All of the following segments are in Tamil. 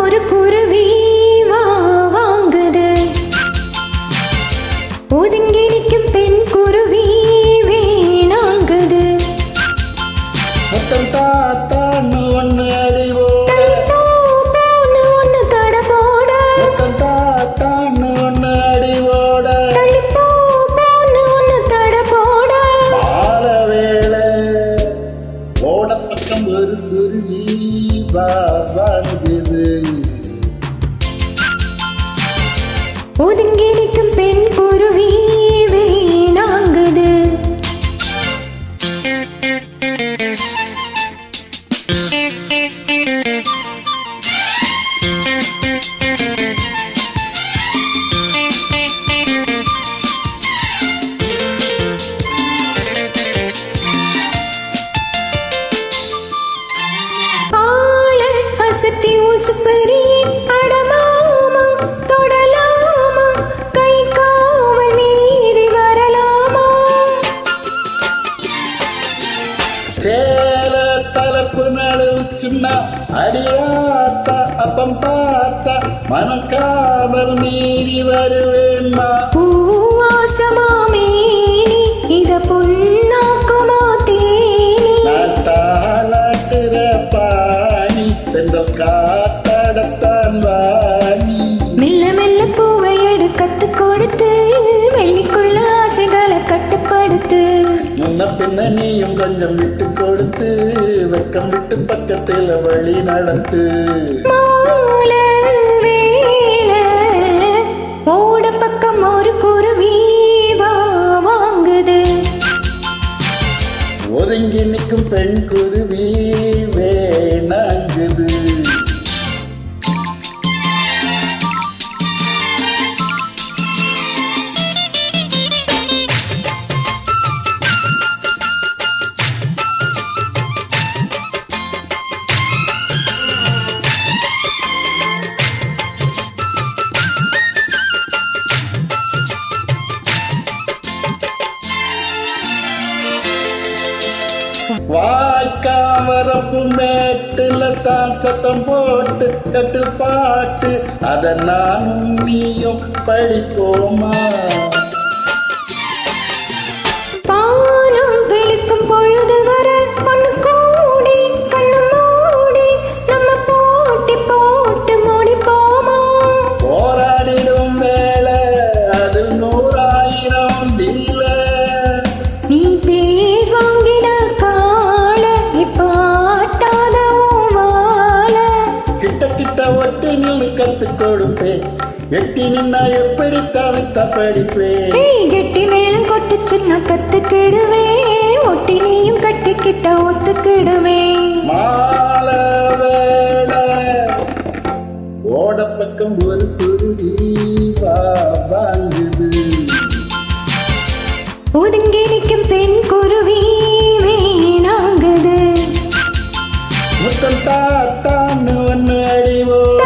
ஒரு குருவி வாங்குது. ஒதுங்கி நிற்கும் பெண் குருவி வேணாங்குது. முத்தம் தாத்தான்னு ஒண்ணு அடிவோட, ஒண்ணு தட போட. முத்தம் தாத்தான்னு ஒண்ணு அடிவோட, ஒண்ணு தட போட. மால வேளை ஓட பக்கம் ஒரு குருவி வாங்குது. ஒதுங்கி நிற்கும் பெண் குருவி வேணாங்குது. அசத்தி ஊசுப்பறி அடமாமா தொடலாமா, கை காவல் மீறி வரலாமா. சேல தலைப்பு நடுச்சுன்னா அடியாத்தா அப்பம் பார்த்தா மனம் காவல் மீறி வருவேன்மா. பூவாசமா மேனி இத பொன்னாக்குமா தேனி. நான் தாளாட்டுற பாணி தென்றல் காத்தடத்தான் வாணி. மெல்ல மெல்ல பூவை எடுக்கத்து கொடுத்து வெள்ளிக்குள்ள ஆசைகளை கட்டுப்படுத்து. முன்ன பின்ன நீயும் கொஞ்சம் விட்டு கொடுத்து வெக்கம் விட்டு பக்கத்துல வழி நடத்து. மாலை வேளை ஓட பக்கம் ஒரு குருவி வாங்குது. ஒதுங்கி நிற்கும் பெண் குருவி வேணாங்குது. வாய்க்காமரப்பு மேட்டுல தான் சத்தம் போட்டு கட்டில் பாட்டு அத நானும் நீயும் படிப்போமா. பானம் விழிக்கும் பொழுது வர பொண்ணு கூடி கண்ணு மூடி நம்ம போட்டி போட்டு முடிப்போமா. போராடிடும் வேளை அது 100,000 டீல. நீ பேர் வாங்கின கால இப்ப ஆட்டாத வாழ. கிட்ட கிட்ட ஒட்டி நின்று கத்து கொடுப்பேன், எட்டி நின்னா எப்படி தவித்த படிப்பேன். கெட்டி மேலும் கொட்டுச்சுன்னா கத்துக்கிடுவேன், ஒட்டி நீயும் கட்டிக்கிட்ட ஒத்துக்கிடுவேன். மால வேளை ஓட பக்கம் ஒரு குருவி வாங்குது. ஒதுங்கி நிற்கும் பெண் குருவி வேணாங்குது. முத்தம் தாத்தான்னு ஒண்ணு அடிவோட,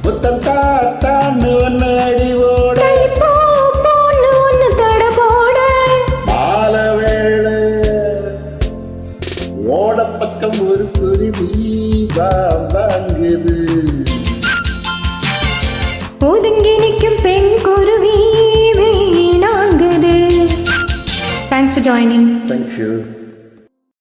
முத்தம் தாத்தான்னு ஒண்ணு அடிவோட, ஒண்ணு தட போட. மால வேளை ஓட பக்கம் ஒரு குருவி வாங்குது. ஒதுங்கி நிற்கும் பெண் குருவி வேணாங்குது. Thanks for joining. Thank you.